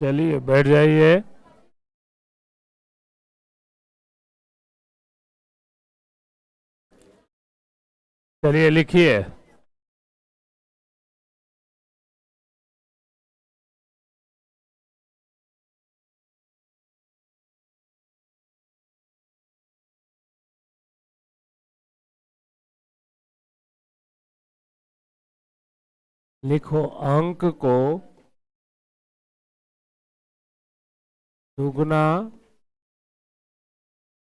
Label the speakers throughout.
Speaker 1: चलिए बैठ जाइए। चलिए लिखिए। लिखो अंक को दुगुना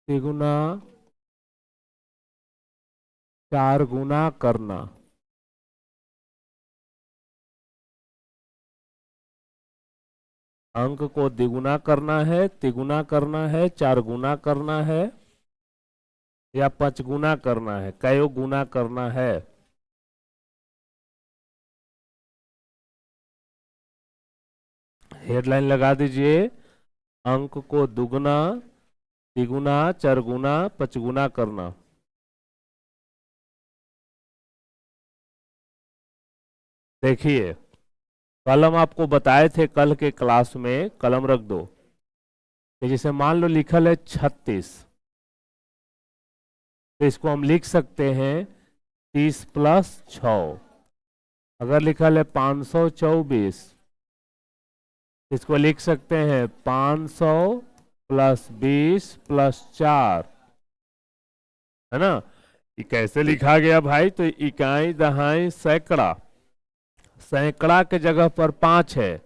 Speaker 1: तिगुना चार गुना करना। अंक को द्विगुना करना है, तिगुना करना है, चार गुना करना है या पंचगुना करना है, कयो गुना करना है। हेडलाइन लगा दीजिए। अंक को दुगुना तिगुना चरगुना पचगुना करना। देखिए, कलम आपको बताए थे कल के क्लास में, कलम रख दो। तो जैसे मान लो लिखल है 36, तो इसको हम लिख सकते हैं 30 प्लस 6। अगर लिखल है 524, इसको लिख सकते हैं 500 प्लस 20 प्लस 4, है ना। ये कैसे लिखा गया भाई? तो इकाई दहाई सैकड़ा, सैकड़ा के जगह पर 5 है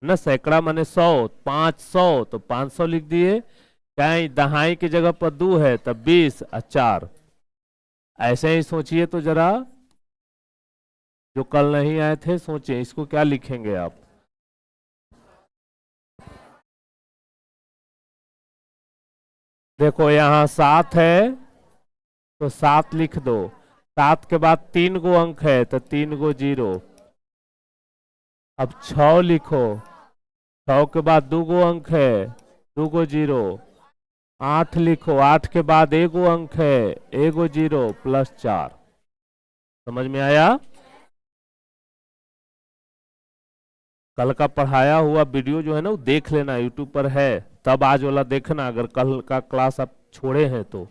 Speaker 1: ना, सैकड़ा माने 100, 500 तो 500 लिख दिए। इकाई दहाई की जगह पर 2 है तब 20 और 4। ऐसे ही सोचिए तो जरा, जो कल नहीं आए थे सोचिए इसको क्या लिखेंगे आप। देखो यहाँ 7 है तो 7 लिख दो। 7 के बाद 3 गो अंक है तो 3 गो 0। अब 6 लिखो। 6 के बाद 2 गो अंक है, 2 गो 0। 8 लिखो। 8 के बाद 1 गो अंक है, 1 गो 0 प्लस 4। समझ में आया? कल का पढ़ाया हुआ वीडियो जो है ना वो देख लेना, यूट्यूब पर है। तब आज वाला देखना, अगर कल का क्लास आप छोड़े हैं तो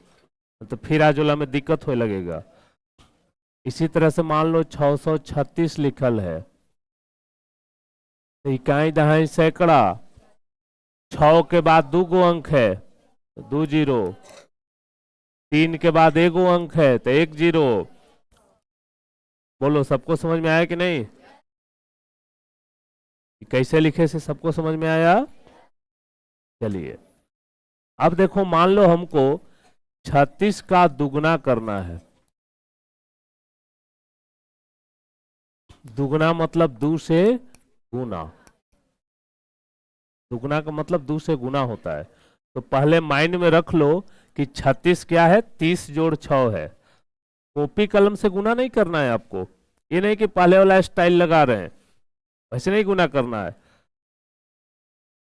Speaker 1: फिर आज वाला में दिक्कत होने लगेगा। इसी तरह से मान लो 636 लिखल है, तो इकाई दहाई सैकड़ा। 6 के बाद 2 गो अंक है तो 2 0। 3 के बाद 1 गो अंक है तो 1 0। बोलो सबको समझ में आया कि नहीं? कैसे लिखे से सबको समझ में आया? चलिए अब देखो, मान लो हमको 36 का दुगना करना है। दुगना मतलब 2 से गुना। दुगना का मतलब 2 से गुना होता है। तो पहले माइंड में रख लो कि 36 क्या है, 30 जोड़ 6 है। कॉपी कलम से गुना नहीं करना है आपको। ये नहीं कि पहले वाला स्टाइल लगा रहे हैं, वैसे नहीं गुना करना है।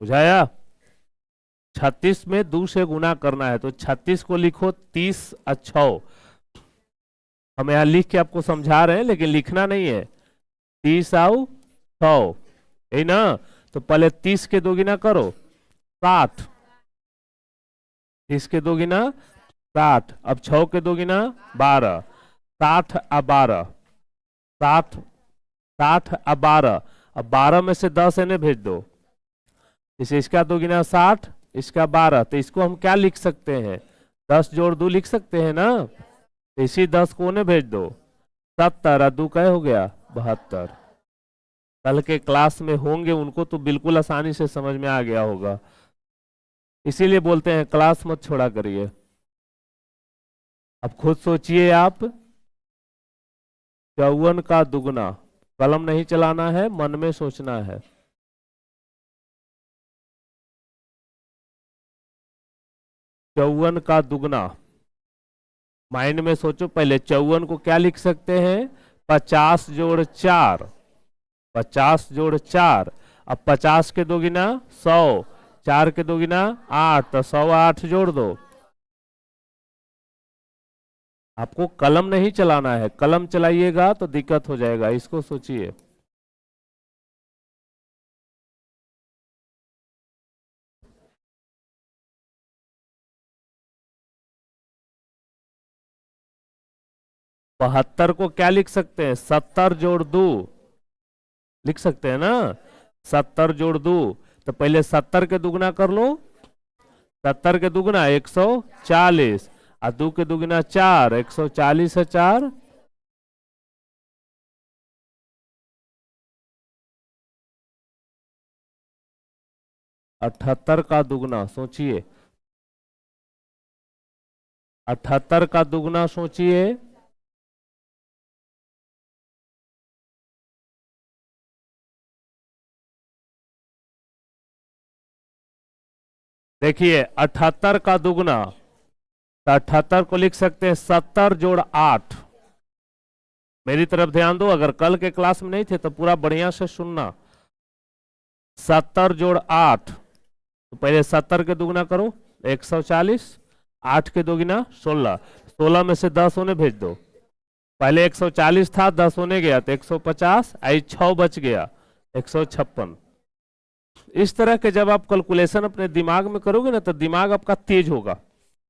Speaker 1: बुझाया? 36 में 2 से गुना करना है तो 36 को लिखो 30 और 6। हम यहाँ लिख के आपको समझा रहे हैं लेकिन लिखना नहीं है। 30 आओ 6, यही ना। तो पहले 30 के दोगुना करो 60। 30 के दोगुना 60। अब 6 के दोगुना 12। 60 और 12, 60 60 और 12। अब 12 में से 10 इन्हें भेज दो। इसे इसका दोगुना 60, इसका 12, तो इसको हम क्या लिख सकते हैं? 10 जोड़ 2 लिख सकते हैं ना। तो इसी 10 को उन्हें भेज दो। 70 और 2 क्या हो गया? 72। कल के क्लास में होंगे उनको तो बिल्कुल आसानी से समझ में आ गया होगा। इसीलिए बोलते हैं क्लास मत छोड़ा करिए। अब खुद सोचिए आप। 54 का दुगना, कलम नहीं चलाना है, मन में सोचना है। 54 का दुगना, माइंड में सोचो। पहले 54 को क्या लिख सकते हैं? 50 जोड़ 4। 50 जोड़ 4। अब 50 के दोगुना 100, 4 के दोगुना 8, तो 100 8 जोड़ दो। आपको कलम नहीं चलाना है, कलम चलाइएगा तो दिक्कत हो जाएगा, इसको सोचिए। 72 को क्या लिख सकते हैं, 70 जोड़ 2 लिख सकते हैं ना, 70 जोड़ 2। तो पहले 70 के दुगना कर लो, 70 के दुगना 140, और 2 के दुगना 4, 140 है 4, 78 का दुगना सोचिए, 78 का दुगना सोचिए, देखिए 78 का दुगना, तो 78 को लिख सकते हैं 70 जोड़ 8। मेरी तरफ ध्यान दो, अगर कल के क्लास में नहीं थे तो पूरा बढ़िया से सुनना। 70 जोड़ 8, तो पहले 70 के दुगना करो 140, 8 के दुगना 16, 16 में से 10 होने भेज दो। पहले 140 था, 10 होने गया तो 150, आई 6 बच गया 156। इस तरह के जब आप कैलकुलेशन अपने दिमाग में करोगे ना तो दिमाग आपका तेज होगा।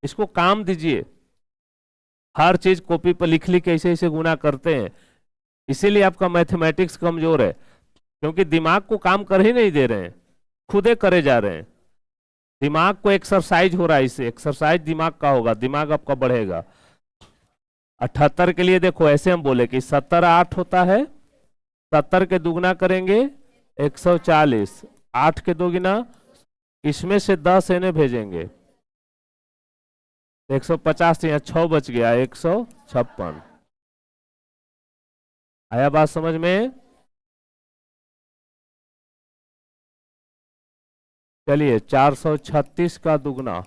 Speaker 1: इसको काम दीजिए, हर चीज कॉपी पर लिख लिख ऐसे ऐसे गुना करते हैं, इसीलिए आपका मैथमेटिक्स कमजोर है, क्योंकि दिमाग को काम कर ही नहीं दे रहे हैं, खुदे करे जा रहे हैं। दिमाग को एक्सरसाइज हो रहा है, इससे एक्सरसाइज दिमाग का होगा, दिमाग आपका बढ़ेगा। 78 के लिए देखो ऐसे हम बोले कि 70 8 होता है, 70 के दुगना करेंगे 140, 8 के दुगना, इसमें से 10 इन्हें भेजेंगे 150, यहाँ 6 बच गया 156। आया बात समझ में? चलिए 436 का दुगना,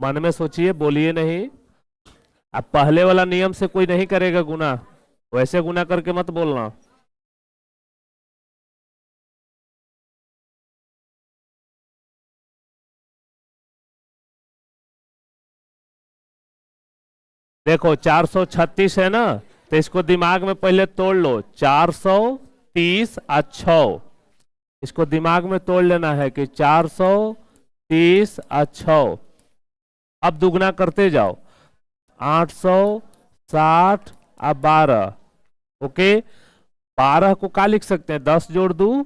Speaker 1: मन में सोचिए, बोलिए नहीं। अब पहले वाला नियम से कोई नहीं करेगा गुना, वैसे गुना करके मत बोलना। देखो 436 है ना, तो इसको दिमाग में पहले तोड़ लो, 430 और 6, इसको दिमाग में तोड़ लेना है कि 430 और 6। अब दुगना करते जाओ, 860 और 12, ओके। 12 को क्या लिख सकते हैं, 10 जोड़ 2,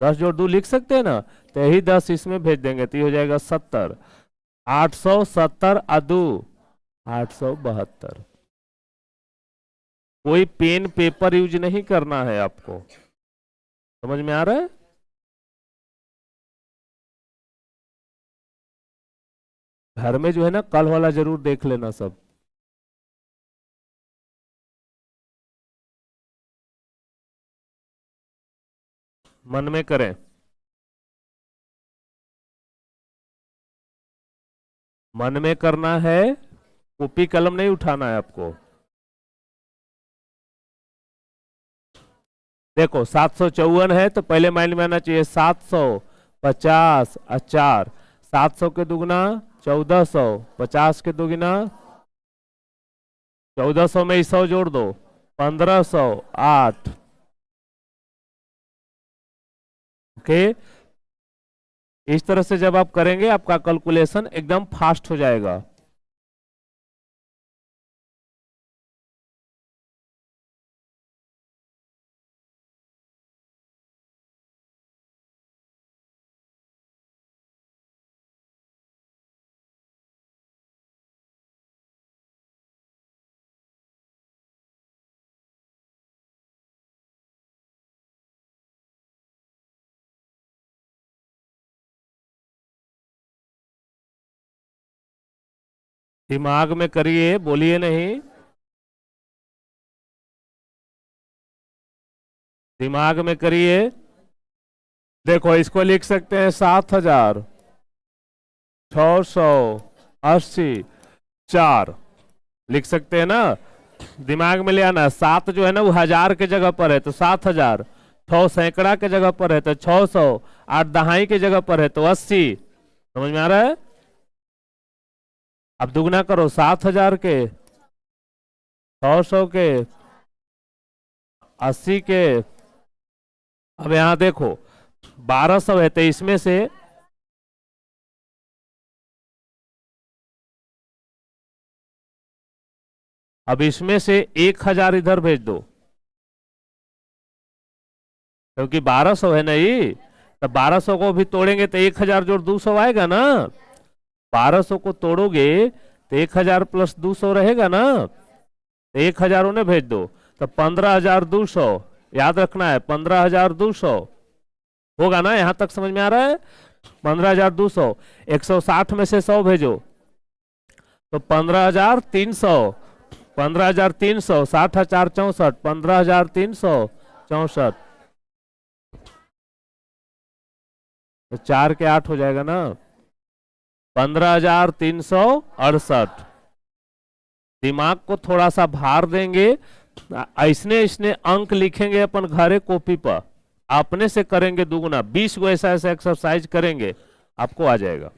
Speaker 1: 10 जोड़ 2 लिख सकते हैं ना, तो यही 10 इसमें भेज देंगे तो ये हो जाएगा 70, 870 और 2 872। कोई पेन पेपर यूज नहीं करना है आपको, समझ में आ रहा है? घर में जो है ना, कल वाला जरूर देख लेना सब। मन में करें, मन में करना है, कॉपी कलम नहीं उठाना है आपको। देखो 754 है तो पहले माइंड में आना चाहिए 750 और 4, 700 के दुगना 1400, 50 के दुगना 1400 में 100 जोड़ दो 1500, 8, ओके। इस तरह से जब आप करेंगे आपका कैलकुलेशन एकदम फास्ट हो जाएगा। दिमाग में करिए, बोलिए नहीं, दिमाग में करिए। देखो इसको लिख सकते हैं 7680, 4 लिख सकते हैं ना। दिमाग में ले आना, 7 जो है ना वो हजार के जगह पर है तो 7000, 6 सैकड़ा के जगह पर है तो 600, 8 दहाई के जगह पर है तो 80। समझ में आ रहा है? अब दुगना करो 7000 के, 600 के, 80 के। अब यहां देखो 1200 है तो इसमें से अब इसमें से 1000 इधर भेज दो, क्योंकि 1200 है ना ये, तो 1200 को भी तोड़ेंगे तो 1000 जोड़ 200 आएगा ना। 1200 को तोड़ोगे तो 1000 प्लस 200 रहेगा ना, तो 1000 उन्हें भेज दो, तो 15200 याद रखना है, 15200 होगा ना। यहां तक समझ में आ रहा है? 15200, 160 में से 100 भेजो तो 15300, 15300, 60,464, 15364, तो 4 के 8 हो जाएगा ना, 15368। दिमाग को थोड़ा सा भार देंगे, ऐसने ऐसने अंक लिखेंगे अपन घरे कॉपी पर, अपने से करेंगे दुगुना, 20 को ऐसा ऐसा एक्सरसाइज करेंगे, आपको आ जाएगा।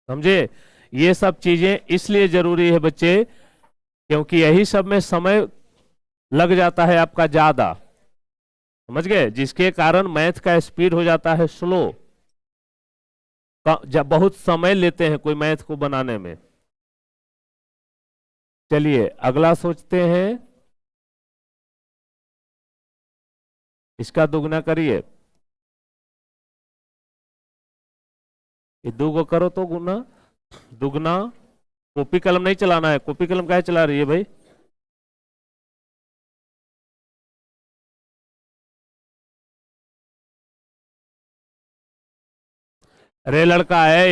Speaker 1: समझे? ये सब चीजें इसलिए जरूरी है बच्चे, क्योंकि यही सब में समय लग जाता है आपका ज्यादा, समझ गए, जिसके कारण मैथ का स्पीड हो जाता है स्लो, जब बहुत समय लेते हैं कोई मैथ को बनाने में। चलिए अगला सोचते हैं, इसका दुगना करिए, ये दो को करो तो गुना दुगना। कॉपी कलम नहीं चलाना है, कॉपी कलम काहे चला रही है भाई? अरे लड़का है,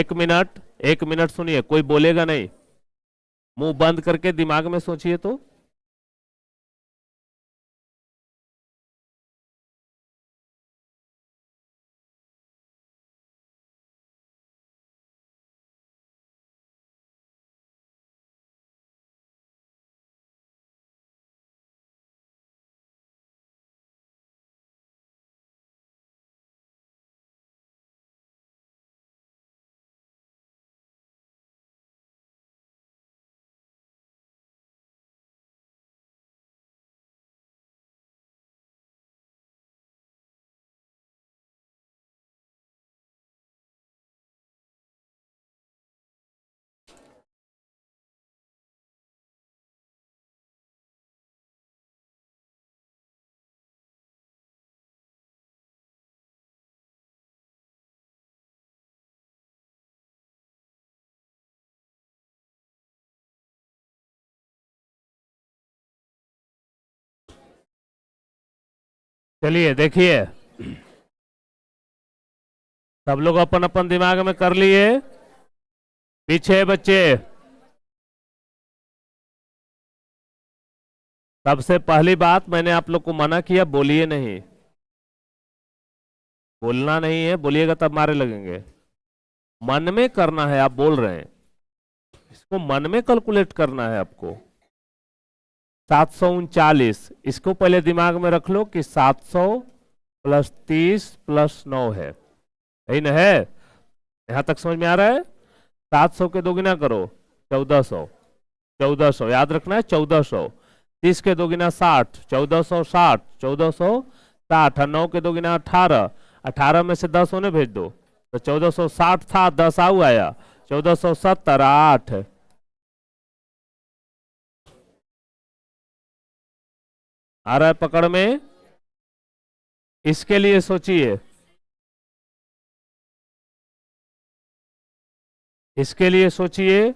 Speaker 1: 1 मिनट, 1 मिनट सुनिए, कोई बोलेगा नहीं, मुंह बंद करके दिमाग में सोचिए तो। चलिए देखिए, सब लोग अपन अपन दिमाग में कर लिए, पीछे बच्चे। सबसे पहली बात मैंने आप लोग को मना किया, बोलिए नहीं, बोलना नहीं है, बोलिएगा तब मारे लगेंगे। मन में करना है, आप बोल रहे हैं, इसको मन में कैलकुलेट करना है आपको। 739, इसको पहले दिमाग में रख लो कि 700 प्लस 30 प्लस 9 है, यही ना है? यहां तक समझ में आ रहा है? 700 के दोगुना करो 1400, 1400 याद रखना है, 1400। 30 के दोगुना 60, 1460, 1460, और 9 के दोगुना 18, 18 में से 10 होने भेज दो, तो 1460 था, 10 आऊ आया, 1470, 8। आ रहा है पकड़ में? इसके लिए सोचिए, इसके लिए सोचिए।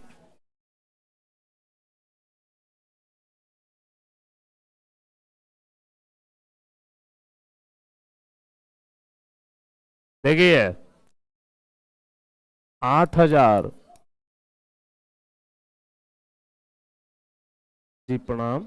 Speaker 1: देखिए 8000, जी प्रणाम।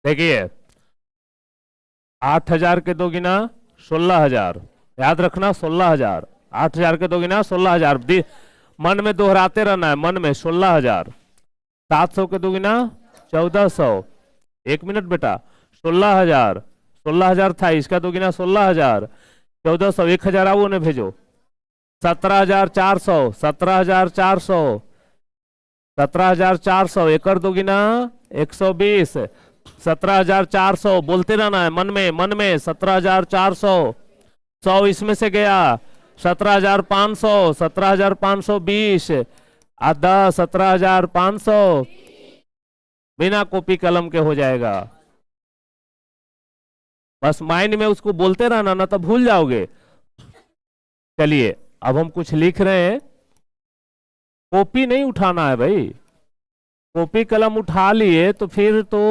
Speaker 1: देखिए 8000 के दोगुना 16000, याद रखना 16000, 8000 के दोगुना 16000, मन में दोहराते रहना है, मन में 16000। 700 के दोगुना 1400, 1 मिनट बेटा, 16000, 16000 था, इसका दोगुना 16000, 1400, 1000 आओ ने भेजो। 17,400, 17,400, 17,400, एक कर दो गिना 120, 17,400 बोलते रहना है मन में 17,400, 100 इसमें से गया 17,500, 17,520, आधा 17,500 बिना कॉपी कलम के हो जाएगा। बस माइंड में उसको बोलते रहना, ना तो भूल जाओगे। चलिए अब हम कुछ लिख रहे हैं, कॉपी नहीं उठाना है भाई। कॉपी कलम उठा लिए तो फिर तो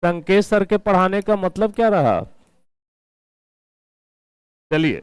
Speaker 1: संकेत सर के पढ़ाने का मतलब क्या रहा। चलिए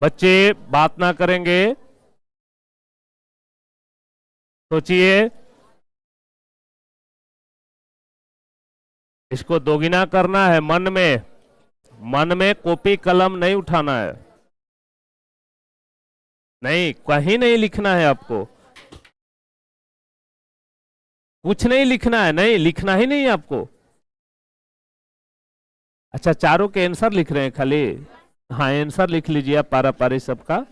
Speaker 1: बच्चे बात ना करेंगे, सोचिए। इसको दोगुना करना है मन में कॉपी कलम नहीं उठाना है, नहीं कहीं नहीं लिखना है आपको, कुछ नहीं लिखना है, नहीं लिखना ही नहीं है आपको। अच्छा चारों के आंसर लिख रहे हैं खाली, हाँ आंसर लिख लीजिए आप पारा पारी सबका।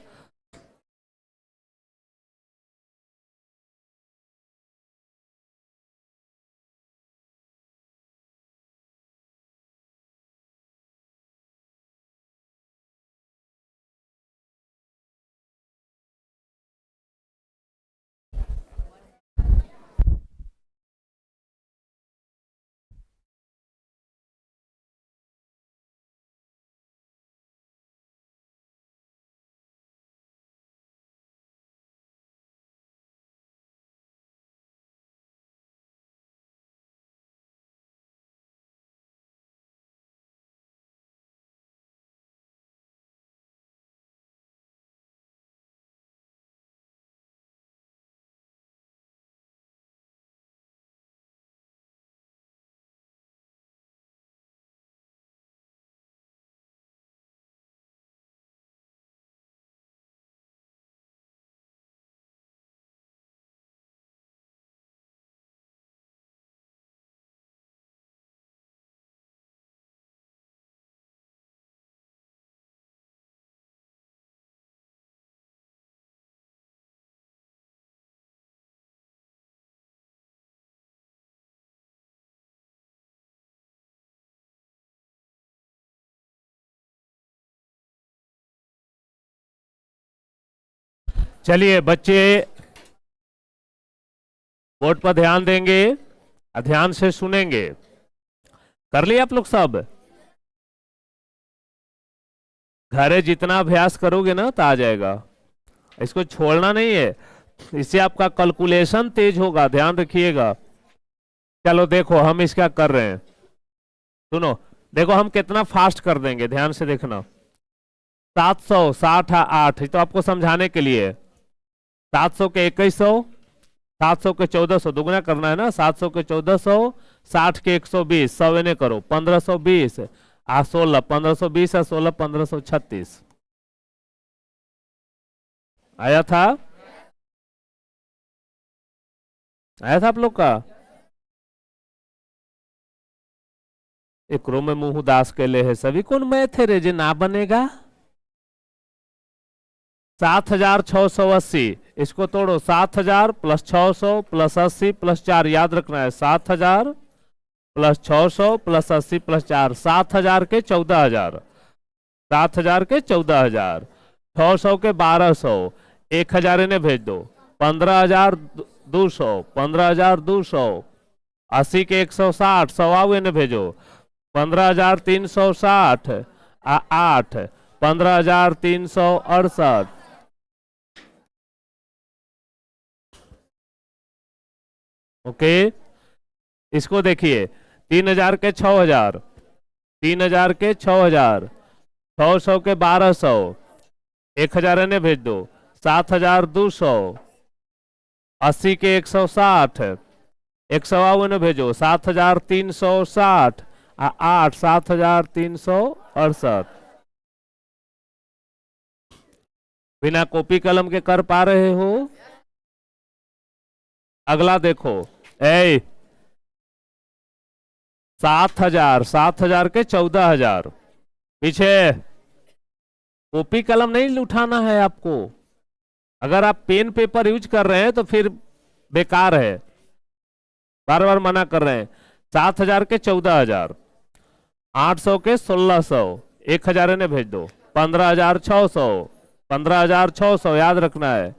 Speaker 1: चलिए बच्चे बोर्ड पर ध्यान देंगे, ध्यान से सुनेंगे। कर लिया आप लोग सब? घरे जितना अभ्यास करोगे ना तो आ जाएगा, इसको छोड़ना नहीं है, इससे आपका कैलकुलेशन तेज होगा, ध्यान रखिएगा। चलो देखो हम इसका कर रहे हैं, सुनो देखो हम कितना फास्ट कर देंगे, ध्यान से देखना। 760 तो आपको समझाने के लिए, 700 के 2100, 700 के 1400 दुगना करना है ना, 700 के 1400, 60 के 120, 100 इन्हें करो 1520, 16 1520 और 16 1536 आया था, आया था आप लोग का। एक रो में मुंह दास के ले है सभी, कौन मैथ है रे जे ना बनेगा। 7,680, इसको तोड़ो, 7,000 प्लस 600 प्लस 80 प्लस 4, याद रखना है 7,000 प्लस 600 प्लस 80 प्लस 4, 7,000 के 14,000, 7,000 के 14,000, 600 के 1,200, 1,000 इन्हें भेज दो, 15,200, 15,200, 80 के 160, 100 इन्हें भेजो, 15,360, 8, 15,368, ओके। इसको देखिए, 3,000 के 6,000, 3,000 के 6,000, 600 के 1,200, 1,000 इन्हें भेज दो, 7,200, 80 के 160, 100 इन्हें भेजो, 7,360, 8, 7,368। बिना कॉपी कलम के कर पा रहे हो? अगला देखो, 7,000, 7,000 के 14,000, पीछे कॉपी कलम नहीं उठाना है आपको। अगर आप पेन पेपर यूज कर रहे हैं तो फिर बेकार है, बार बार मना कर रहे हैं। 7,000 के 14,000, 800 के 1,600, 1,000 इन्हें भेज दो, 15,600, 15,600 याद रखना है,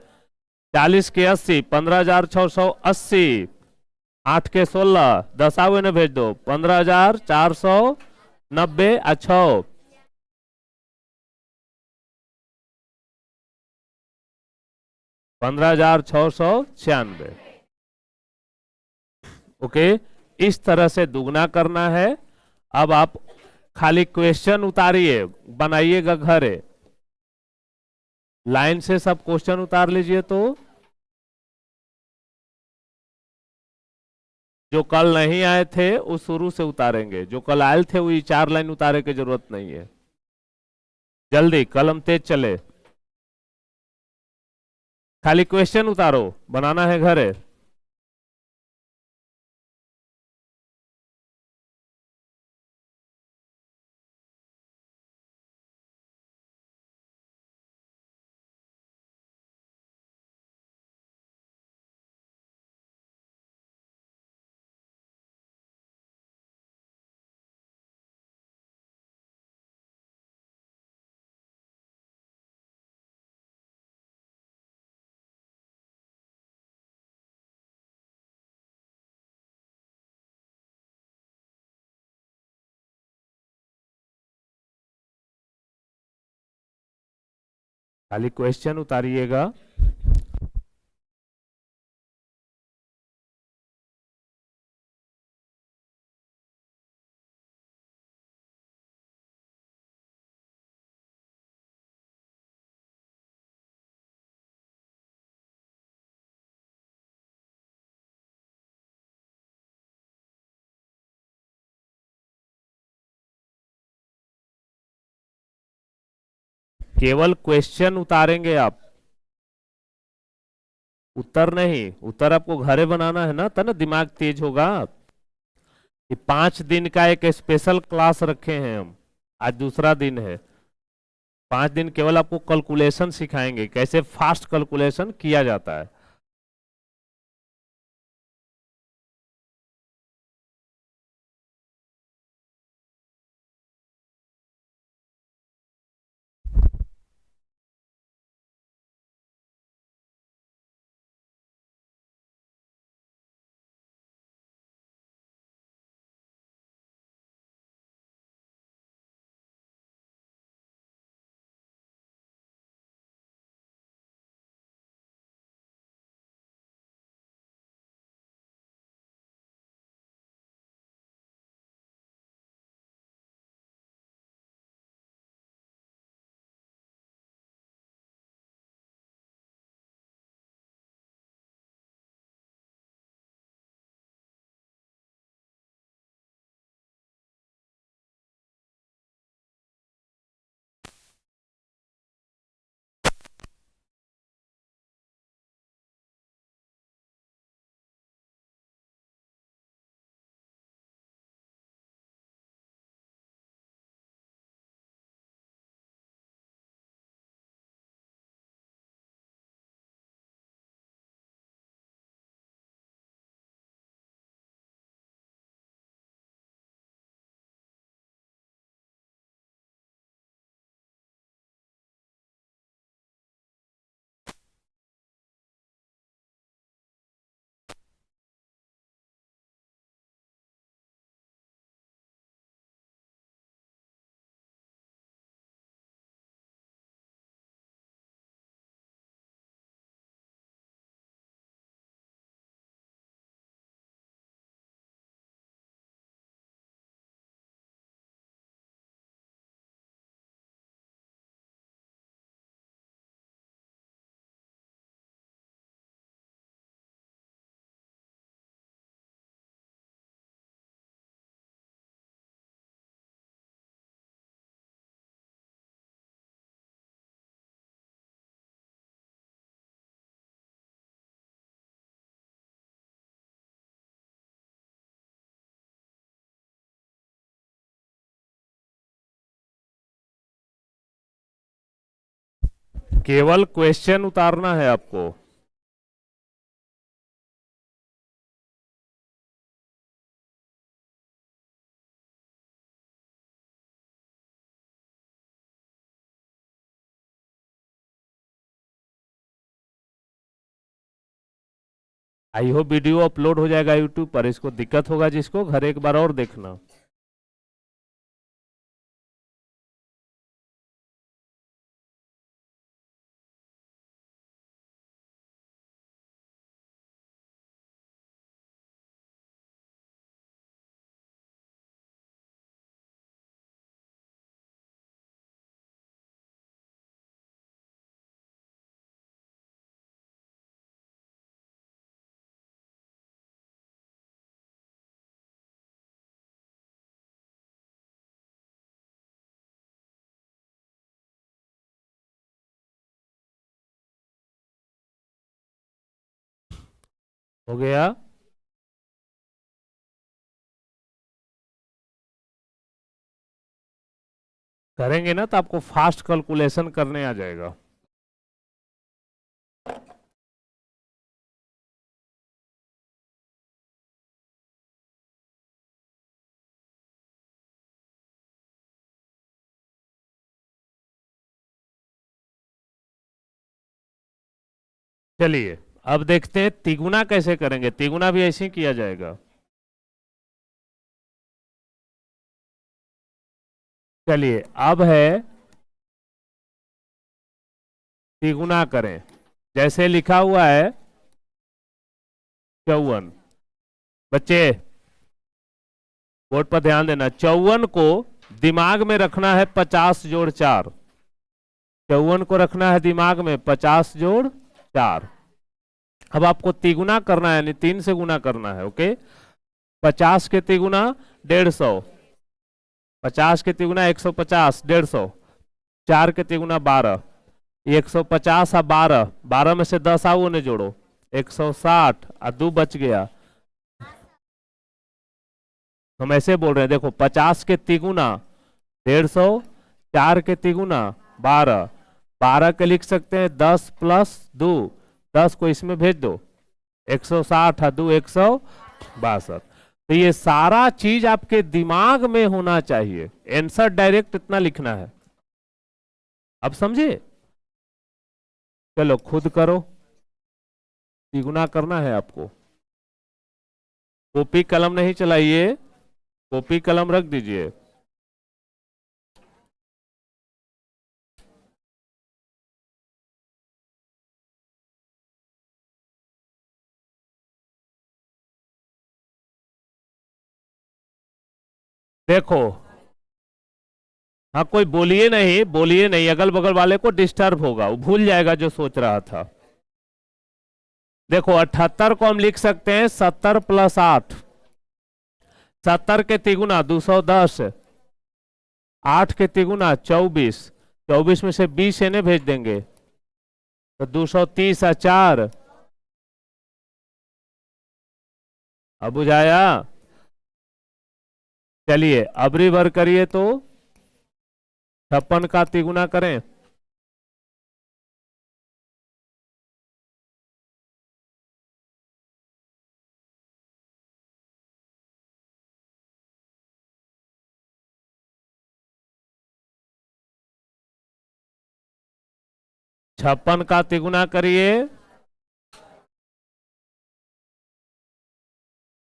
Speaker 1: 40 के 80, 15,680, 8 के 16, 10 आओ इन्हें भेज दो, 15,490, 6, 15,696। ओके, इस तरह से दुगना करना है। अब आप खाली क्वेश्चन उतारिए, बनाइएगा घरे, लाइन से सब क्वेश्चन उतार लीजिए। तो जो कल नहीं आए थे वो शुरू से उतारेंगे, जो कल आए थे वही 4 लाइन उतारे की जरूरत नहीं है। जल्दी, कलम तेज चले, खाली क्वेश्चन उतारो, बनाना है घरे। खाली क्वेश्चन उतारिएगा। केवल क्वेश्चन उतारेंगे आप, उत्तर नहीं। उत्तर आपको घरे बनाना है ना, तब ना दिमाग तेज होगा। कि 5 दिन का एक स्पेशल क्लास रखे हैं हम, आज दूसरा दिन है। 5 दिन केवल आपको कैलकुलेशन सिखाएंगे, कैसे फास्ट कैलकुलेशन किया जाता है। केवल क्वेश्चन उतारना है आपको। आई होप वीडियो अपलोड हो जाएगा यूट्यूब पर। इसको दिक्कत होगा जिसको, घर एक बार और देखना। हो गया? करेंगे ना तो आपको फास्ट कैलकुलेशन करने आ जाएगा। चलिए अब देखते हैं तिगुना कैसे करेंगे। तिगुना भी ऐसे ही किया जाएगा। चलिए अब है तिगुना करें। जैसे लिखा हुआ है 54। बच्चे बोर्ड पर ध्यान देना। 54 को दिमाग में रखना है 50 जोड़ 4। 54 को रखना है दिमाग में 50 जोड़ 4। अब आपको तिगुना करना है, यानी 3 से गुना करना है। ओके, 50 के तिगुना 150, 50 के तिगुना 150, 150, 4 के तिगुना 12, 150 और 12, 12 में से 10 आओ ने जोड़ो, 160 और 2 बच गया। हम ऐसे बोल रहे हैं, देखो 50 के तिगुना 150, 4 के तिगुना 12, 12 के लिख सकते हैं 10 प्लस 2, 10 को इसमें भेज दो, 160 और 2 162। तो ये सारा चीज आपके दिमाग में होना चाहिए। आंसर डायरेक्ट इतना लिखना है। अब समझे? चलो खुद करो। तिगुना करना है आपको। कॉपी कलम नहीं चलाइए, कॉपी कलम रख दीजिए। देखो, हाँ कोई बोलिए नहीं, बोलिए नहीं, अगल बगल वाले को डिस्टर्ब होगा, वो भूल जाएगा जो सोच रहा था। देखो 78 को हम लिख सकते हैं 70 प्लस 8। 70 के तिगुना 210, 8 के तिगुना 24, 24 में से 20 इन्हें भेज देंगे तो 230 और 4। अब बुझाया? चलिए अब रिवर करिए तो 56 का तिगुना करें। छप्पन का तिगुना करिए।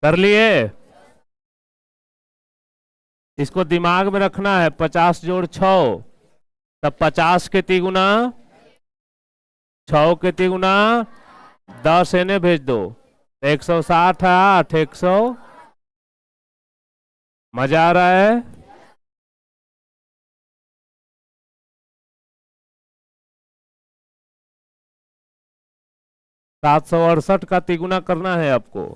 Speaker 1: कर लिए? इसको दिमाग में रखना है, 50 जोड़ 6, तब 50 के तिगुना 6 के तिगुना 10 इन्हें भेज दो, 160 है 8, 100। मजा आ रहा है? 768 का तिगुना करना है आपको।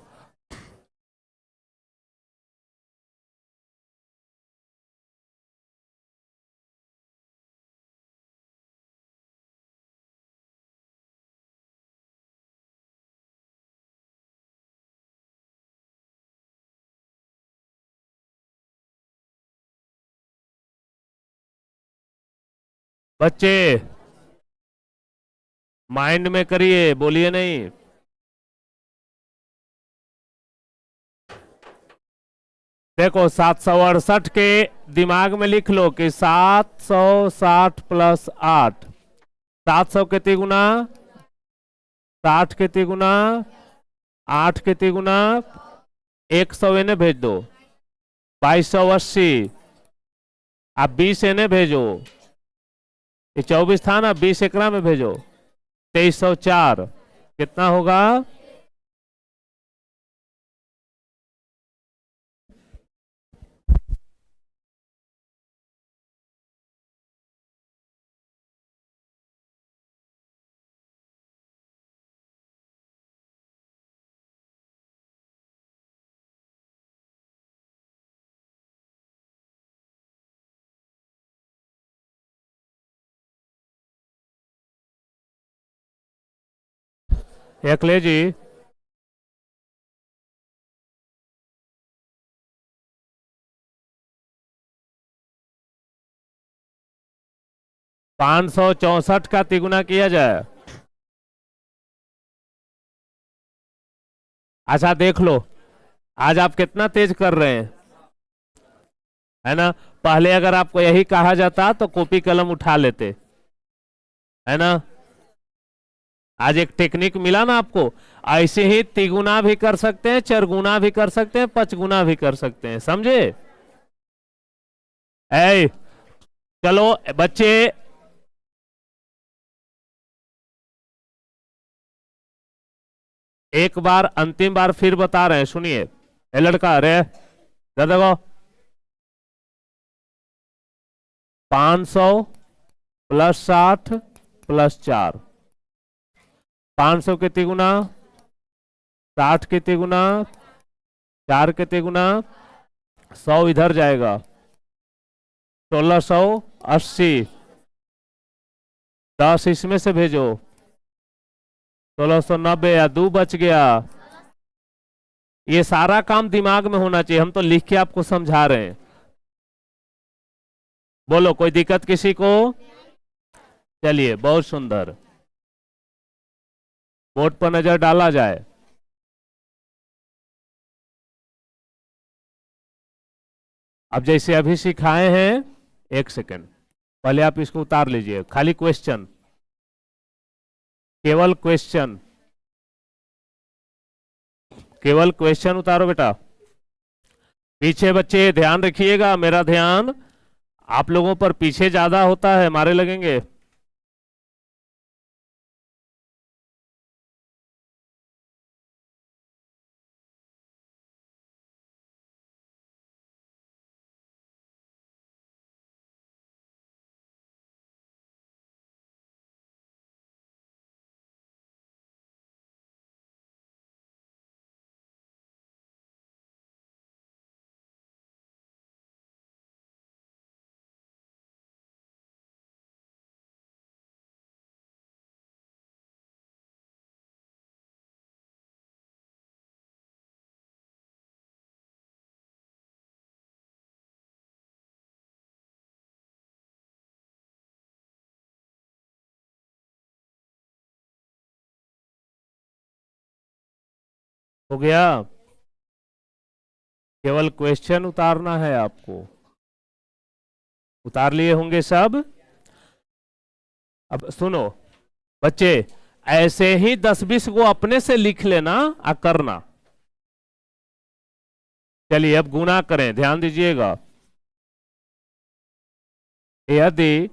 Speaker 1: बच्चे माइंड में करिए, बोलिए नहीं। देखो 768 के दिमाग में लिख लो कि 760 प्लस 8, 700 के तिगुना, 60 के तिगुना, 8 के तिगुना, 100 इन्हें भेज दो, 2280। आप 20 इन्हें भेजो, ये 24 था ना, 20 एकड़ा में भेजो, 2304। कितना होगा? अखिलेश जी, 564 का तिगुना किया जाए। अच्छा देख लो, आज आप कितना तेज कर रहे हैं, है ना। पहले अगर आपको यही कहा जाता तो कॉपी कलम उठा लेते, है ना। आज एक टेक्निक मिला ना आपको, ऐसे ही तिगुना भी कर सकते हैं, चरगुना भी कर सकते हैं, पचगुना भी कर सकते हैं, समझे। ऐ चलो बच्चे, एक बार अंतिम बार फिर बता रहे हैं, सुनिए। ए लड़का, अरे देखो, 500 प्लस 60 प्लस 4, 500 के तिगुना, 60 के तिगुना, 4 के तिगुना, 100 इधर जाएगा, 1680, 10 इसमें से भेजो, 1690, या 2 बच गया। ये सारा काम दिमाग में होना चाहिए, हम तो लिख के आपको समझा रहे हैं। बोलो, कोई दिक्कत किसी को? चलिए, बहुत सुंदर। बोर्ड पर नजर डाला जाए। अब जैसे अभी सिखाए हैं, एक सेकेंड पहले आप इसको उतार लीजिए, खाली क्वेश्चन, केवल क्वेश्चन, केवल क्वेश्चन उतारो बेटा। पीछे बच्चे ध्यान रखिएगा, मेरा ध्यान आप लोगों पर पीछे ज्यादा होता है, मारे लगेंगे। हो गया, केवल क्वेश्चन उतारना है आपको। उतार लिए होंगे सब। अब सुनो बच्चे, ऐसे ही 10-20 को अपने से लिख लेना और करना। चलिए अब गुणा करें, ध्यान दीजिएगा। यदि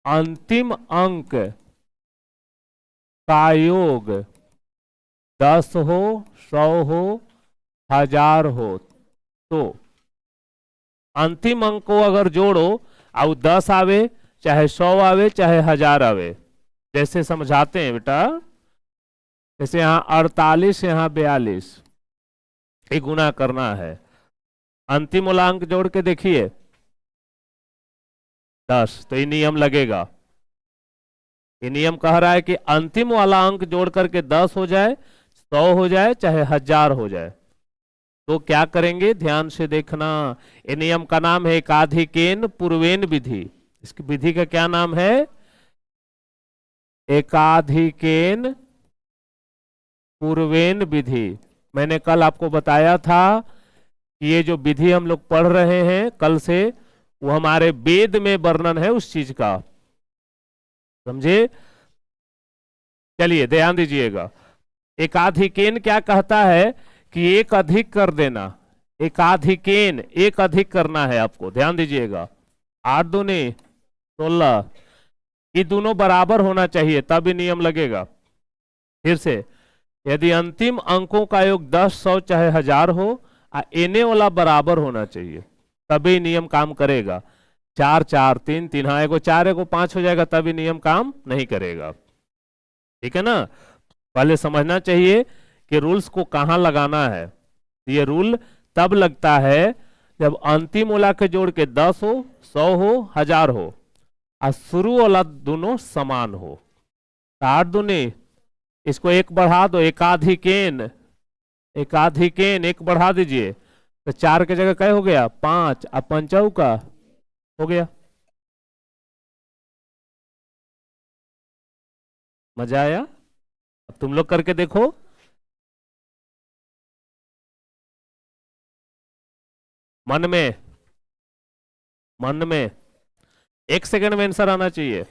Speaker 1: अंतिम अंक का योग 10 हो, 100 हो, 1000 हो, तो अंतिम अंक को अगर जोड़ो और 10 आवे, चाहे 100 आवे, चाहे 1000 आवे, जैसे समझाते हैं बेटा। जैसे यहां 48, यहां 42, ये गुना करना है। अंतिम वाला अंक जोड़ के देखिए 10, तो ये नियम लगेगा। ये नियम कह रहा है कि अंतिम वाला अंक जोड़ करके 10 हो जाए, 100 हो जाए, चाहे 1000 हो जाए, तो क्या करेंगे, ध्यान से देखना। ये नियम का नाम है एकाधिकेन पूर्वेन विधि। इसकी विधि का क्या नाम है? एकाधिकेन पूर्वेन विधि। मैंने कल आपको बताया था कि ये जो विधि हम लोग पढ़ रहे हैं कल से, वो हमारे वेद में वर्णन है उस चीज का, समझे। चलिए ध्यान दीजिएगा। एकाधिकेन क्या कहता है कि एक अधिक कर देना। एकाधिकेन एक अधिक करना है आपको, ध्यान दीजिएगा। 8 दूनी 16, ये दोनों बराबर होना चाहिए तब ही नियम लगेगा। फिर से, यदि अंतिम अंकों का योग 10, 100 चाहे 1000 हो, एने वाला बराबर होना चाहिए तभी नियम काम करेगा। 4, 4, 3, 3, हाँ एगो 4 एगो 5 हो जाएगा तभी नियम काम नहीं करेगा। ठीक है ना। पहले समझना चाहिए कि रूल्स को कहां लगाना है। ये रूल तब लगता है जब अंतिम वाला के जोड़ के 10 हो, 100 हो, 1000 हो और शुरू वाला दोनों समान हो। 8 दूनी, इसको एक बढ़ा दो, एकाधिकेन। एकाधिकेन एक बढ़ा दीजिए तो 4 की जगह क्या हो गया 5, अब पंचौ का हो गया। मजा आया। अब तुम लोग करके देखो। मन में, मन में 1 सेकंड में आंसर आना चाहिए।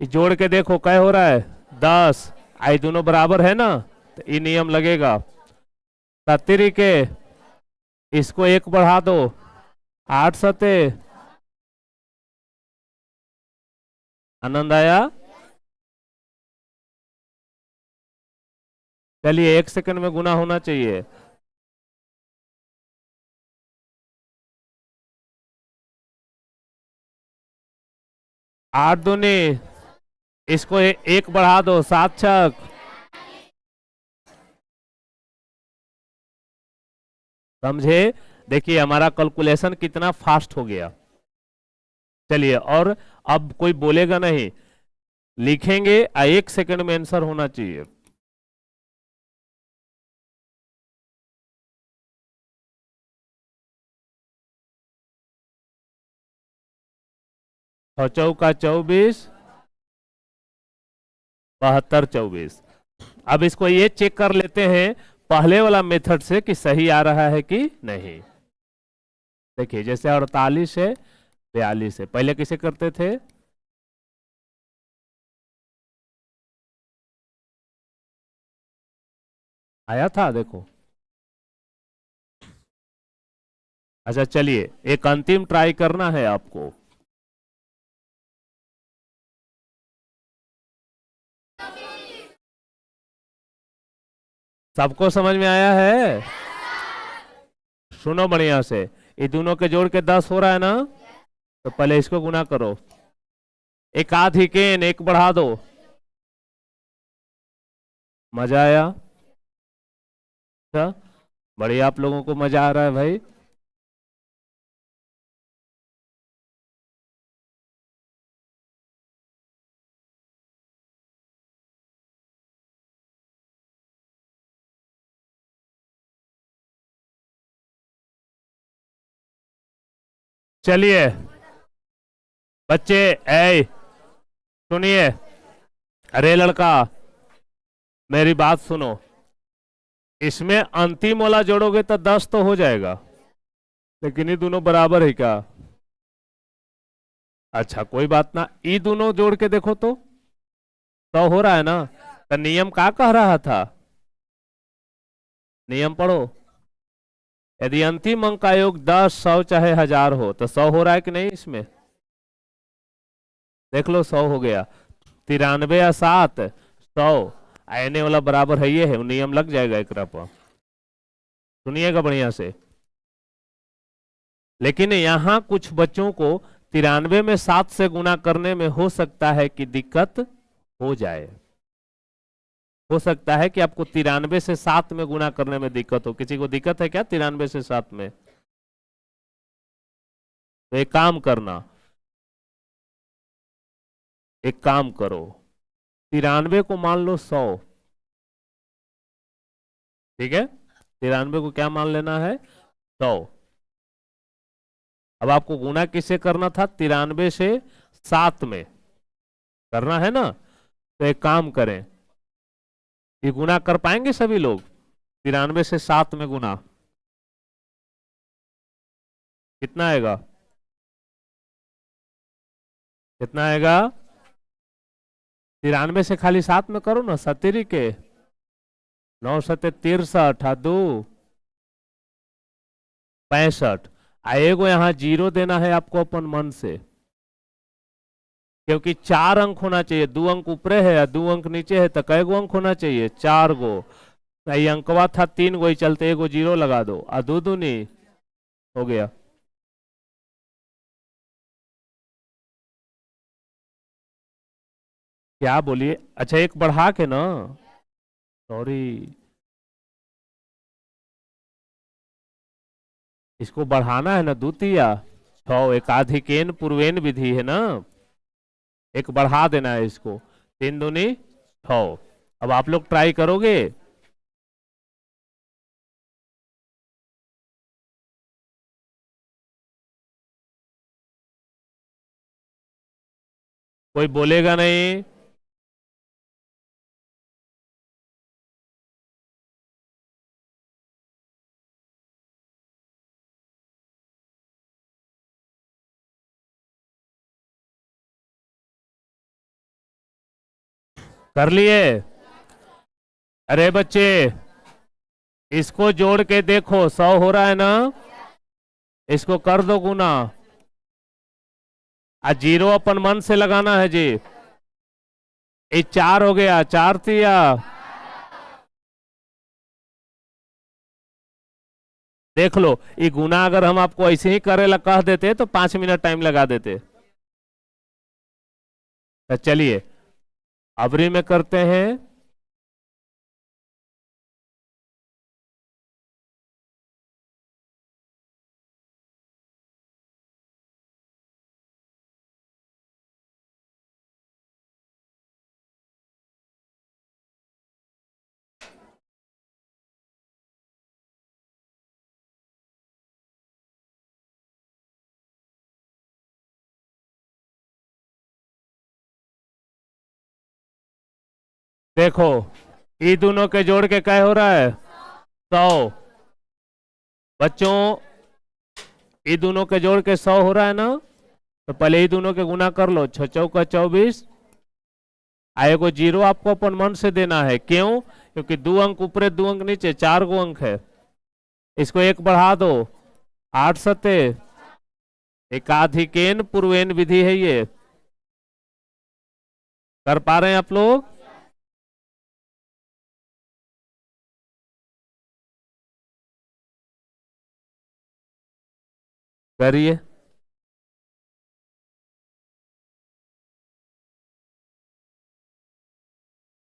Speaker 1: जोड़ के देखो क्या हो रहा है 10, आई दोनों बराबर है ना, तो ये नियम लगेगा। 70 के इसको 1 बढ़ा दो, 8 सते। आनंद आया। चलिए 1 सेकंड में गुना होना चाहिए। आठ दूनी, इसको एक बढ़ा दो, 7 छक। समझे। देखिए हमारा कैलकुलेशन कितना फास्ट हो गया। चलिए, और अब कोई बोलेगा नहीं, लिखेंगे 1 सेकंड में आंसर होना चाहिए। चौका 24, 72, 24। अब इसको ये चेक कर लेते हैं पहले वाला मेथड से कि सही आ रहा है कि नहीं। देखिए जैसे 48 है, 42 है, पहले किसे करते थे आया था देखो। अच्छा चलिए एक अंतिम ट्राई करना है आपको। सबको समझ में आया है। सुनो बढ़िया से, ये दोनों के जोड़ के 10 हो रहा है ना, तो पहले इसको गुना करो। एकाधिकेन एक बढ़ा दो। मजा आया। अच्छा, बढ़िया, आप लोगों को मजा आ रहा है भाई। चलिए बच्चे, ऐ सुनिए, अरे लड़का मेरी बात सुनो। इसमें अंतिम वाला जोड़ोगे तो 10 तो हो जाएगा, लेकिन ये दोनों बराबर है क्या। अच्छा कोई बात ना, ये दोनों जोड़ के देखो तो हो रहा है ना। तो नियम क्या कह रहा था, नियम पढ़ो। यदि अंतिम अंक का योग 10, 100 चाहे 1000 हो, तो 100 हो रहा है कि नहीं इसमें। देख लो 100 हो गया। 93 या 7, 100 आने वाला बराबर है, ये है, नियम लग जाएगा एक पर। सुनिएगा बढ़िया से। लेकिन यहां कुछ बच्चों को 93 में 7 से गुना करने में हो सकता है कि दिक्कत हो जाए। हो सकता है कि आपको 93 से 7 में गुना करने में दिक्कत हो। किसी को दिक्कत है क्या 93 से 7 में। तो एक काम करना, एक काम करो, 93 को मान लो 100। ठीक है, 93 को क्या मान लेना है 100। अब आपको गुना किससे करना था 93 से 7 में करना है ना, तो एक काम करें, ये गुना कर पाएंगे सभी लोग? 93 से 7 में गुना कितना आएगा? कितना आएगा? 93 से खाली 7 में करो ना, 70 के 9 सत्ते 63 दो 65। आएगो यहाँ जीरो देना है आपको अपन मन से, क्योंकि 4 अंक होना चाहिए। 2 अंक ऊपरे है या 2 अंक नीचे है, तो कै गो अंक होना चाहिए? 4 गो। ये अंकवा था 3 गो, ही चलते एगो जीरो लगा दो, आ दो दूनी हो गया। क्या बोलिए? अच्छा एक बढ़ा के ना, सॉरी, इसको बढ़ाना है ना, द्वितीया 6, एकाधिकेन पूर्वेन विधि है ना, एक बढ़ा देना है इसको, 3 दूनी 6। अब आप लोग ट्राई करोगे? कोई बोलेगा नहीं? कर लिए? अरे बच्चे, इसको जोड़ के देखो, 100 हो रहा है ना, इसको कर दो गुना, आ जीरो अपन मन से लगाना है जी। ये 4 हो गया, 4 तिया, देख लो, ये गुना अगर हम आपको ऐसे ही करेला कह देते तो 5 मिनट टाइम लगा देते। तो चलिए अबरी में करते हैं। देखो, ये दोनों के जोड़ के क्या हो रहा है? 100। बच्चों, ये दोनों के जोड़ के 100 हो रहा है ना, तो पहले ही दोनों के गुना कर लो, 6 चौका 24, आए को जीरो आपको अपन मन से देना है। क्यों? क्योंकि 2 अंक ऊपरे 2 अंक नीचे, 4 गो अंक है। इसको एक बढ़ा दो, 8 सत्ते, एकाधिकेन पूर्वेन विधि है ये। कर पा रहे हैं आप लोग? करिए।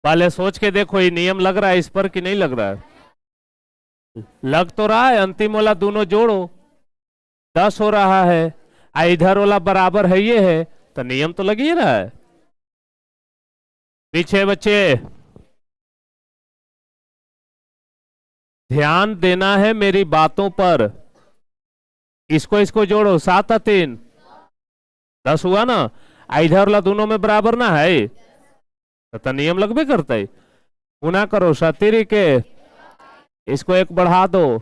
Speaker 1: पहले सोच के देखो, ये नियम लग रहा है इस पर कि नहीं लग रहा है? लग तो रहा है। अंतिम वाला दोनों जोड़ो, 10 हो रहा है, इधर वाला बराबर है ये है, तो नियम तो लग ही रहा है। पीछे बच्चे ध्यान देना है मेरी बातों पर। इसको इसको जोड़ो, 7 और 3 10 हुआ ना, इधर वाला दोनों में बराबर ना है, तो नियम लगबे करता है। गुना करो 70 के, इसको एक बढ़ा दो,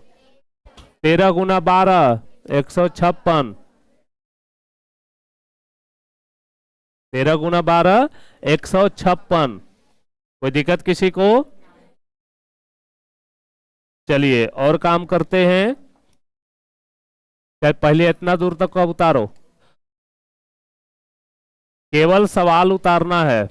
Speaker 1: 13 गुना 12 156, 13 गुना 12 156। कोई दिक्कत किसी को? चलिए और काम करते हैं। पहले इतना दूर तक का उतारो, केवल सवाल उतारना है।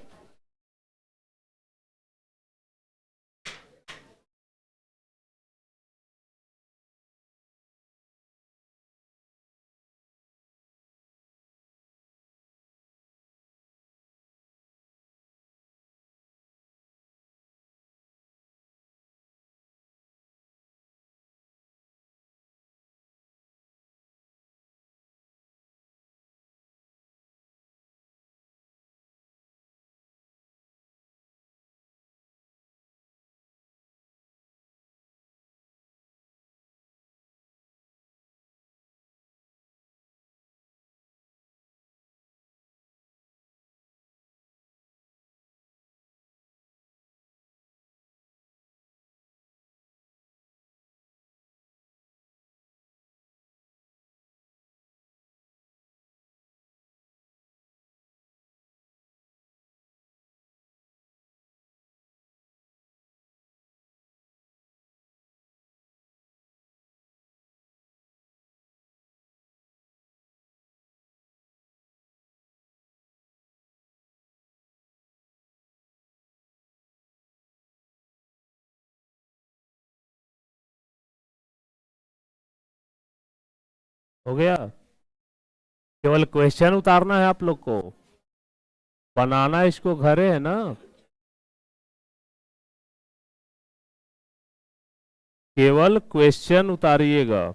Speaker 1: हो गया। केवल क्वेश्चन उतारना है आप लोग को, बनाना इसको घरे है ना। केवल क्वेश्चन उतारिएगा।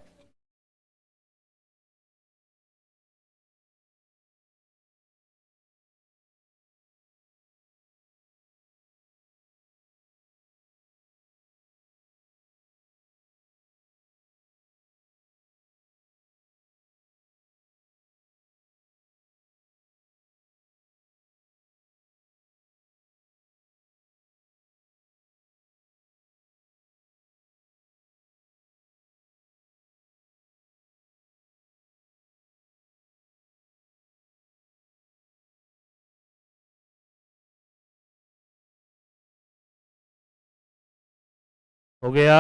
Speaker 1: हो गया।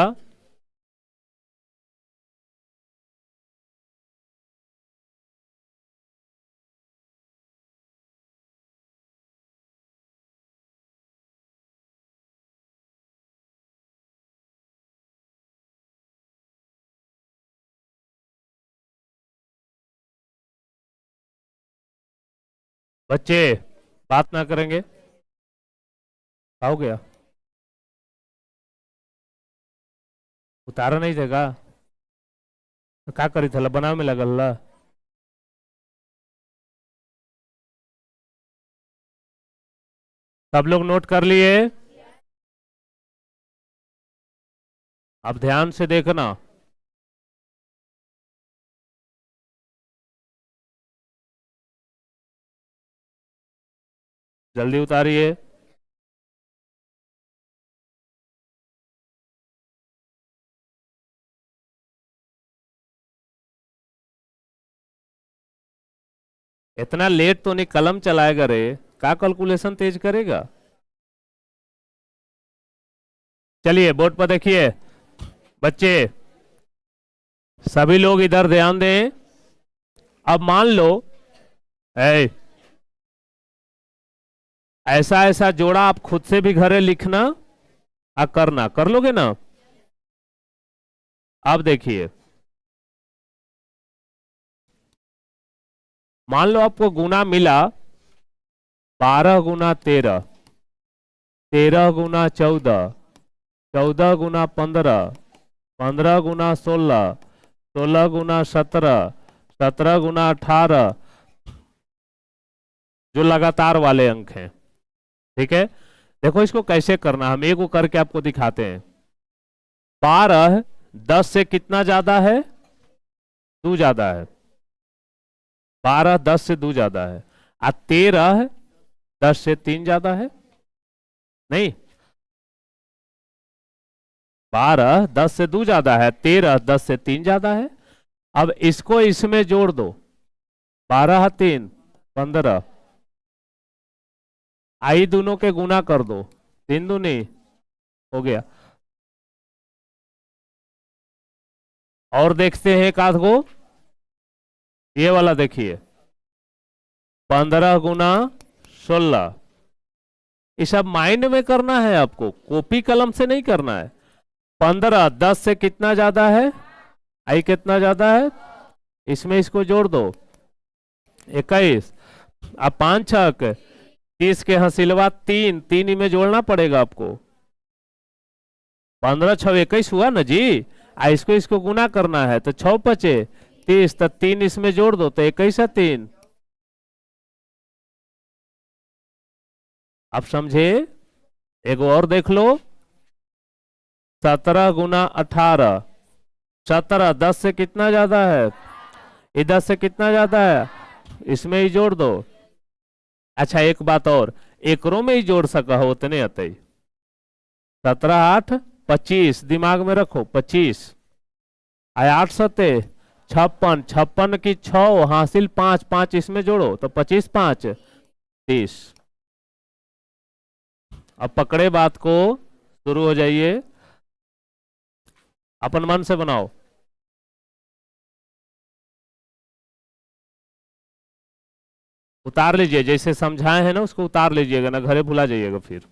Speaker 1: बच्चे बात ना करेंगे। हो गया। उतारा नहीं देगा तो क्या करी था, बनाव में लगल ला। सब लोग नोट कर लिए। अब ध्यान से देखना। जल्दी उतारिए। इतना लेट तो नहीं कलम चलाएगा रे, क्या कैलकुलेशन तेज करेगा। चलिए बोर्ड पर देखिए बच्चे, सभी लोग इधर ध्यान दें। अब मान लो ऐ ऐसा ऐसा जोड़ा आप खुद से भी घरे लिखना और करना, कर लोगे ना। अब देखिए, मान लो आपको गुना मिला 12 गुना 13, 13 गुना 14, 14 गुना 15, 15 गुना 16, 16 गुना 17, 17 गुना 18, जो लगातार वाले अंक हैं। ठीक है, देखो इसको कैसे करना, हम एक को करके आपको दिखाते हैं। 12 10 से कितना ज्यादा है, 2 ज्यादा है। 12 10 से 2 ज्यादा है। और 13 10 से 3 ज्यादा है। नहीं, 12 10 से 2 ज्यादा है, 13 10 से 3 ज्यादा है। अब इसको इसमें जोड़ दो, 12 3 15, आई दोनों के गुना कर दो, 3 दूनी हो गया। और देखते हैं एक आध को, ये वाला देखिए 15 गुना 16। ये सब माइंड में करना है आपको, कॉपी कलम से नहीं करना है। 15 10 से कितना ज्यादा है, आई कितना ज्यादा है, इसमें इसको जोड़ दो 21। अब 5 छक 30 के हंसिलवा 3, 3 में जोड़ना पड़ेगा आपको। 15 6 21 हुआ ना जी। इसको इसको गुना करना है तो 6 पचे 30, तो 3 इसमें जोड़ दो तो 21 है 3। आप समझे। एक और देख लो, 17 गुना 18, 17 10 से कितना ज्यादा है, ये 10 से कितना ज्यादा है, इसमें ही जोड़ दो। अच्छा एक बात और, एकरों में ही जोड़ सका हो उतने अतई। 17 8 25, दिमाग में रखो 25, आय 8 सते 56, 56 की 6 हासिल 5, 5 इसमें जोड़ो तो 25 5 30। अब पकड़े बात को, शुरू हो जाइए, अपन मन से बनाओ। उतार लीजिए, जैसे समझाए हैं ना उसको उतार लीजिएगा ना, घरे भुला जाइएगा फिर।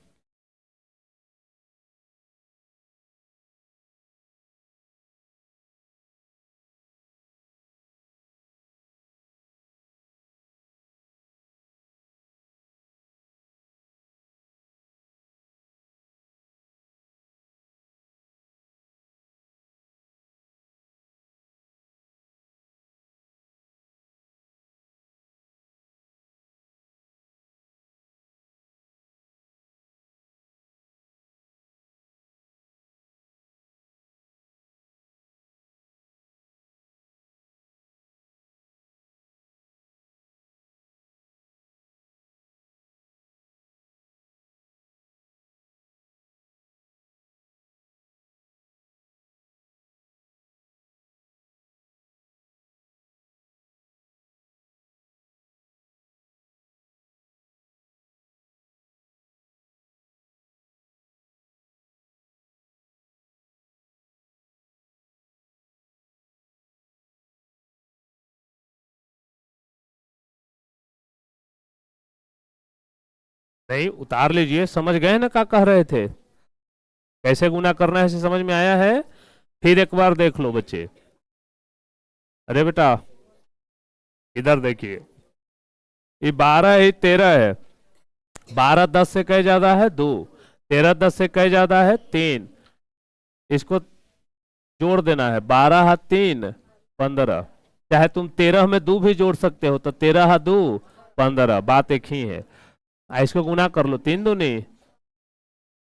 Speaker 1: नहीं, उतार लीजिए, समझ गए ना क्या कह रहे थे, कैसे गुना करना है इसे समझ में आया है। फिर एक बार देख लो बच्चे। अरे बेटा इधर देखिए, ये 12 है, 13 है। 12 10 से कहीं ज्यादा है 2, 13 10 से कहीं ज्यादा है 3। इसको जोड़ देना है, 12 हाथ 3 15। चाहे तुम 13 में 2 भी जोड़ सकते हो, तो 13 हाथ 2 15, बात एक ही है। इसको गुना कर लो, 3 दूनी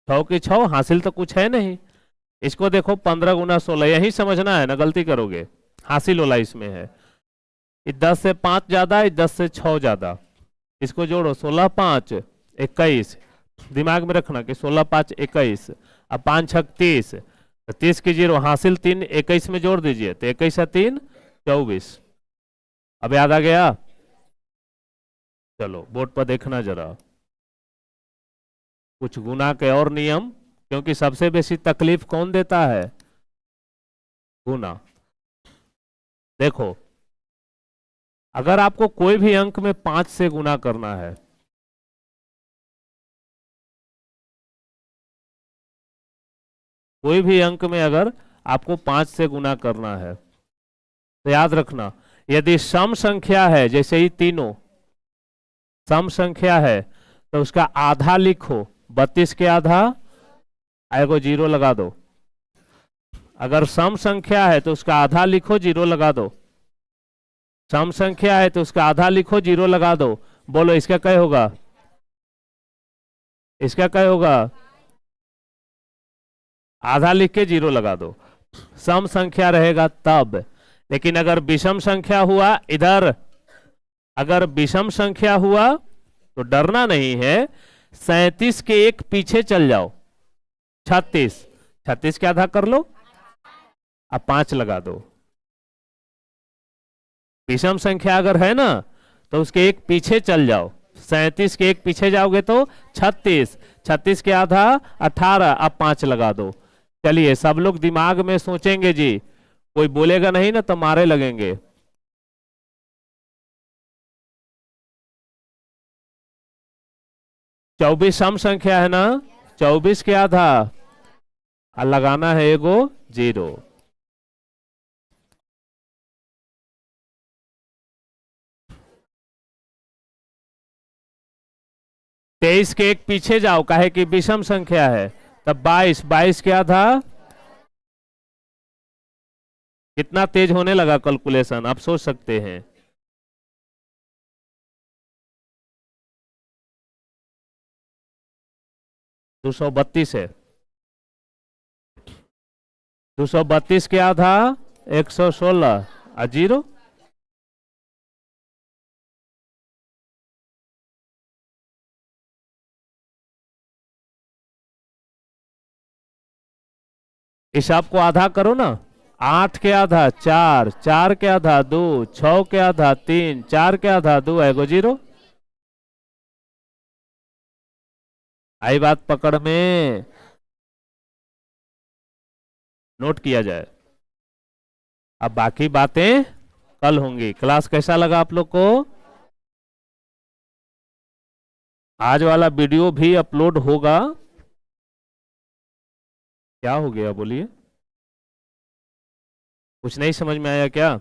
Speaker 1: 6 की 6, हासिल तो कुछ है नहीं। इसको देखो 15 गुना 16, यही समझना है ना, गलती करोगे। हासिल वाला इसमें है, 10 से 5 ज्यादा, 10 से 6 ज्यादा। इसको जोड़ो, 16 5 21। दिमाग में रखना कि 16 5 21, अब 5 6 30, 30 की 0, हासिल 3 21 में जोड़ दीजिए, तो 21 है 3 24। अब याद आ गया। चलो बोर्ड पर देखना जरा, कुछ गुना के और नियम, क्योंकि सबसे बेसी तकलीफ कौन देता है, गुना। देखो, अगर आपको कोई भी अंक में 5 से गुना करना है, कोई भी अंक में अगर आपको 5 से गुना करना है, तो याद रखना, यदि सम संख्या है, जैसे ही तीनों सम संख्या है, तो उसका आधा लिखो, 32 के आधा, आएगो 0 लगा दो। अगर सम संख्या है तो उसका आधा लिखो, 0 लगा दो। सम संख्या है तो उसका आधा लिखो, 0 लगा दो। बोलो इसका क्या होगा, इसका क्या होगा, आधा लिख के 0 लगा दो। सम संख्या रहेगा तब। लेकिन अगर विषम संख्या हुआ, इधर अगर विषम संख्या हुआ तो डरना नहीं है, 37 के एक पीछे चल जाओ, 36, 36 के आधा कर लो, अब 5 लगा दो। विषम संख्या अगर है ना, तो उसके एक पीछे चल जाओ, 37 के एक पीछे जाओगे तो 36, 36 के आधा 18, अब 5 लगा दो। चलिए सब लोग दिमाग में सोचेंगे जी, कोई बोलेगा नहीं ना तो मारे लगेंगे। 24 सम संख्या है ना, 24 के आधा, और लगाना है एगो 0। 23 के एक पीछे जाओ, काहे कि विषम संख्या है, तब 22, 22 के आधा। कितना तेज होने लगा कैलकुलेशन, आप सोच सकते हैं। 232 है, 232 के आधा 116 और 0। हिसाब को आधा करो ना, 8 के आधा 4, 4 के आधा 2, 6 के आधा 3, 4 के आधा 2, एगो 0। आई बात पकड़ में, नोट किया जाए। अब बाकी बातें कल होंगी। क्लास कैसा लगा आप लोग को, आज वाला वीडियो भी अपलोड होगा। क्या हो गया बोलिए, कुछ नहीं समझ में आया क्या,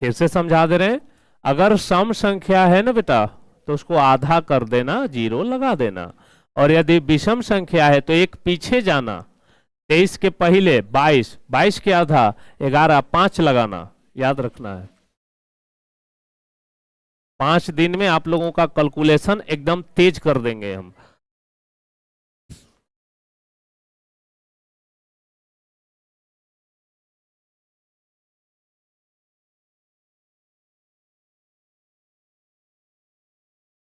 Speaker 1: फिर से समझा दे रहे हैं। अगर सम संख्या है ना बेटा, तो उसको आधा कर देना, 0 लगा देना। और यदि विषम संख्या है तो एक पीछे जाना, 23 के पहले 22, 22 के आधा 11, 5 लगाना, याद रखना है। 5 दिन में आप लोगों का कैलकुलेशन एकदम तेज कर देंगे हम।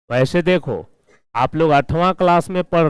Speaker 1: वैसे देखो, आप लोग 8वां क्लास में पढ़